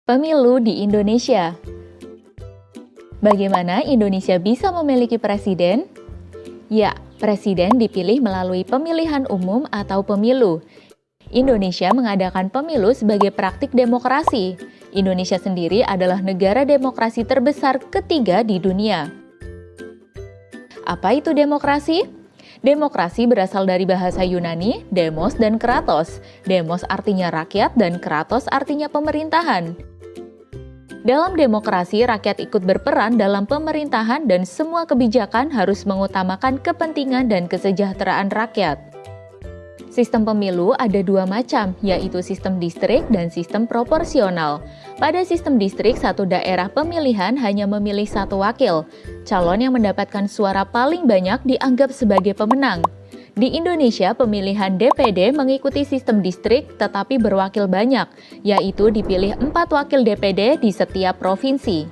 Pemilu di Indonesia. Bagaimana Indonesia bisa memiliki presiden? Ya, presiden dipilih melalui pemilihan umum atau pemilu. Indonesia mengadakan pemilu sebagai praktik demokrasi. Indonesia sendiri adalah negara demokrasi terbesar ketiga di dunia. Apa itu demokrasi? Demokrasi berasal dari bahasa Yunani, demos dan kratos. Demos artinya rakyat dan kratos artinya pemerintahan. Dalam demokrasi, rakyat ikut berperan dalam pemerintahan dan semua kebijakan harus mengutamakan kepentingan dan kesejahteraan rakyat. Sistem pemilu ada dua macam, yaitu sistem distrik dan sistem proporsional. Pada sistem distrik, satu daerah pemilihan hanya memilih satu wakil. Calon yang mendapatkan suara paling banyak dianggap sebagai pemenang. Di Indonesia, pemilihan DPD mengikuti sistem distrik tetapi berwakil banyak, yaitu dipilih 4 wakil DPD di setiap provinsi.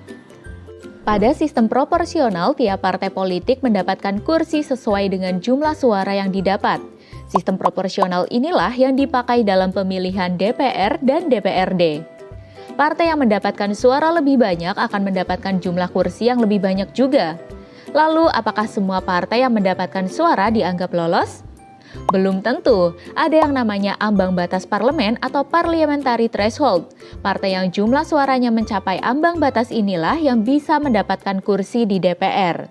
Pada sistem proporsional, tiap partai politik mendapatkan kursi sesuai dengan jumlah suara yang didapat. Sistem proporsional inilah yang dipakai dalam pemilihan DPR dan DPRD. Partai yang mendapatkan suara lebih banyak akan mendapatkan jumlah kursi yang lebih banyak juga. Lalu, apakah semua partai yang mendapatkan suara dianggap lolos? Belum tentu. Ada yang namanya ambang batas parlemen atau parliamentary threshold. Partai yang jumlah suaranya mencapai ambang batas inilah yang bisa mendapatkan kursi di DPR.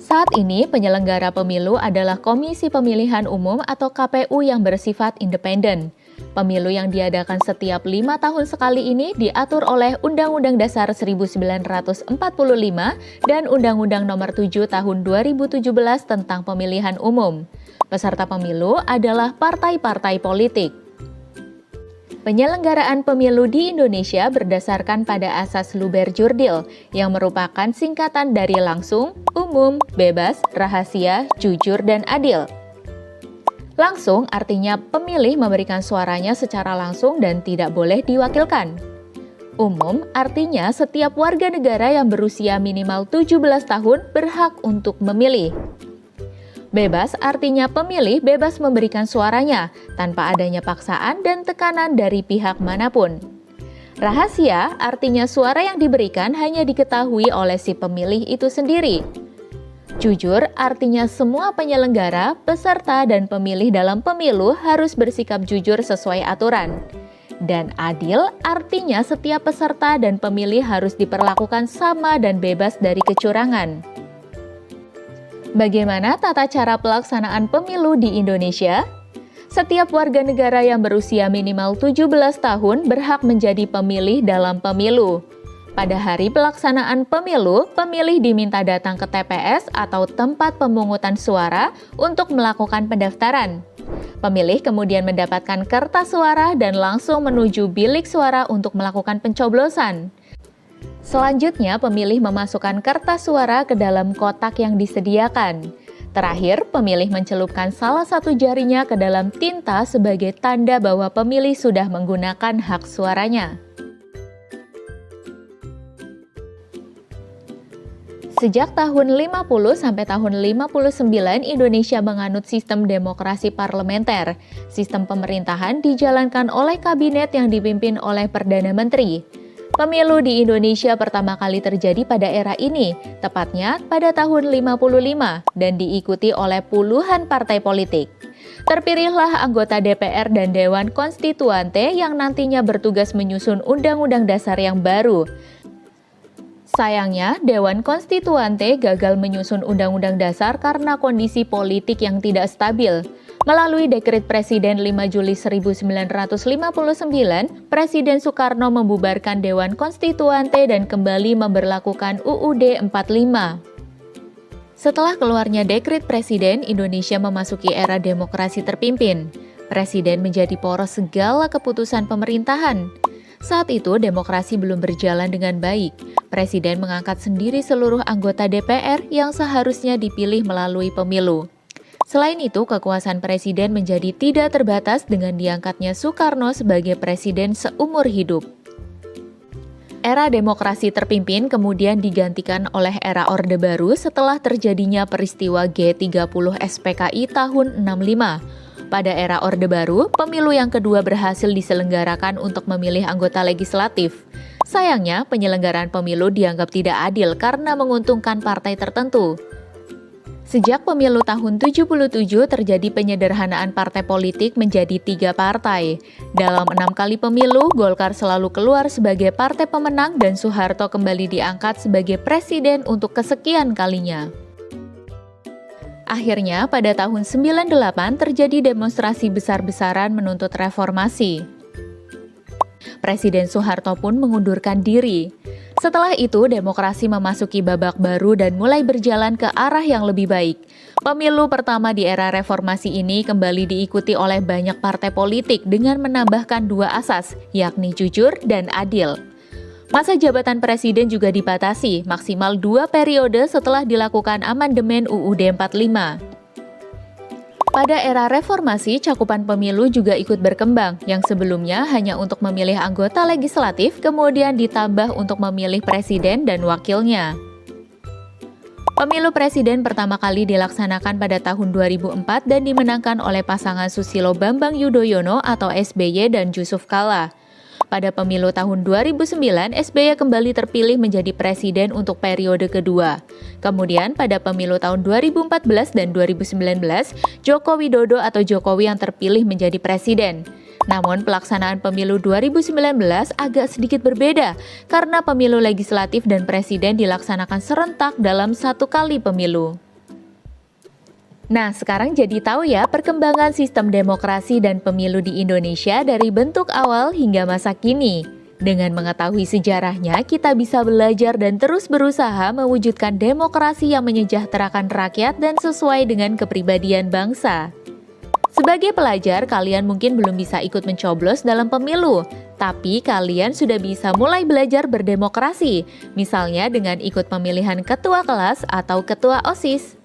Saat ini, penyelenggara pemilu adalah Komisi Pemilihan Umum atau KPU yang bersifat independen. Pemilu yang diadakan setiap 5 tahun sekali ini diatur oleh Undang-Undang Dasar 1945 dan Undang-Undang Nomor 7 Tahun 2017 tentang Pemilihan Umum. Peserta pemilu adalah partai-partai politik. Penyelenggaraan pemilu di Indonesia berdasarkan pada asas Luber-Jurdil yang merupakan singkatan dari langsung, umum, bebas, rahasia, jujur, dan adil. Langsung artinya pemilih memberikan suaranya secara langsung dan tidak boleh diwakilkan. Umum artinya setiap warga negara yang berusia minimal 17 tahun berhak untuk memilih. Bebas artinya pemilih bebas memberikan suaranya tanpa adanya paksaan dan tekanan dari pihak manapun. Rahasia artinya suara yang diberikan hanya diketahui oleh si pemilih itu sendiri. Jujur artinya semua penyelenggara, peserta, dan pemilih dalam pemilu harus bersikap jujur sesuai aturan. Dan adil artinya setiap peserta dan pemilih harus diperlakukan sama dan bebas dari kecurangan. Bagaimana tata cara pelaksanaan pemilu di Indonesia? Setiap warga negara yang berusia minimal 17 tahun berhak menjadi pemilih dalam pemilu. Pada hari pelaksanaan pemilu, pemilih diminta datang ke TPS atau tempat pemungutan suara untuk melakukan pendaftaran. Pemilih kemudian mendapatkan kertas suara dan langsung menuju bilik suara untuk melakukan pencoblosan. Selanjutnya, pemilih memasukkan kertas suara ke dalam kotak yang disediakan. Terakhir, pemilih mencelupkan salah satu jarinya ke dalam tinta sebagai tanda bahwa pemilih sudah menggunakan hak suaranya. Sejak tahun 50 sampai tahun 59, Indonesia menganut sistem demokrasi parlementer. Sistem pemerintahan dijalankan oleh kabinet yang dipimpin oleh Perdana Menteri. Pemilu di Indonesia pertama kali terjadi pada era ini, tepatnya pada tahun 55, dan diikuti oleh puluhan partai politik. Terpilihlah anggota DPR dan Dewan Konstituante yang nantinya bertugas menyusun Undang-Undang Dasar yang baru. Sayangnya, Dewan Konstituante gagal menyusun Undang-Undang Dasar karena kondisi politik yang tidak stabil. Melalui Dekret Presiden 5 Juli 1959, Presiden Soekarno membubarkan Dewan Konstituante dan kembali memberlakukan UUD 45. Setelah keluarnya Dekret Presiden, Indonesia memasuki era demokrasi terpimpin. Presiden menjadi poros segala keputusan pemerintahan. Saat itu, demokrasi belum berjalan dengan baik. Presiden mengangkat sendiri seluruh anggota DPR yang seharusnya dipilih melalui pemilu. Selain itu, kekuasaan presiden menjadi tidak terbatas dengan diangkatnya Soekarno sebagai presiden seumur hidup. Era demokrasi terpimpin kemudian digantikan oleh era Orde Baru setelah terjadinya peristiwa G30 SPKI tahun 65. Pada era Orde Baru, pemilu yang kedua berhasil diselenggarakan untuk memilih anggota legislatif. Sayangnya, penyelenggaraan pemilu dianggap tidak adil karena menguntungkan partai tertentu. Sejak pemilu tahun 77 terjadi penyederhanaan partai politik menjadi 3 partai. Dalam 6 kali pemilu, Golkar selalu keluar sebagai partai pemenang dan Soeharto kembali diangkat sebagai presiden untuk kesekian kalinya. Akhirnya, pada tahun 98 terjadi demonstrasi besar-besaran menuntut reformasi. Presiden Soeharto pun mengundurkan diri. Setelah itu, demokrasi memasuki babak baru dan mulai berjalan ke arah yang lebih baik. Pemilu pertama di era reformasi ini kembali diikuti oleh banyak partai politik dengan menambahkan 2 asas, yakni jujur dan adil. Masa jabatan presiden juga dibatasi, maksimal 2 periode setelah dilakukan amandemen UUD 45. Pada era reformasi, cakupan pemilu juga ikut berkembang, yang sebelumnya hanya untuk memilih anggota legislatif, kemudian ditambah untuk memilih presiden dan wakilnya. Pemilu presiden pertama kali dilaksanakan pada tahun 2004 dan dimenangkan oleh pasangan Susilo Bambang Yudhoyono atau SBY dan Jusuf Kalla. Pada pemilu tahun 2009, SBY kembali terpilih menjadi presiden untuk periode kedua. Kemudian pada pemilu tahun 2014 dan 2019, Joko Widodo atau Jokowi yang terpilih menjadi presiden. Namun pelaksanaan pemilu 2019 agak sedikit berbeda karena pemilu legislatif dan presiden dilaksanakan serentak dalam 1 kali pemilu. Nah, sekarang jadi tahu ya perkembangan sistem demokrasi dan pemilu di Indonesia dari bentuk awal hingga masa kini. Dengan mengetahui sejarahnya, kita bisa belajar dan terus berusaha mewujudkan demokrasi yang menyejahterakan rakyat dan sesuai dengan kepribadian bangsa. Sebagai pelajar, kalian mungkin belum bisa ikut mencoblos dalam pemilu, tapi kalian sudah bisa mulai belajar berdemokrasi, misalnya dengan ikut pemilihan ketua kelas atau ketua OSIS.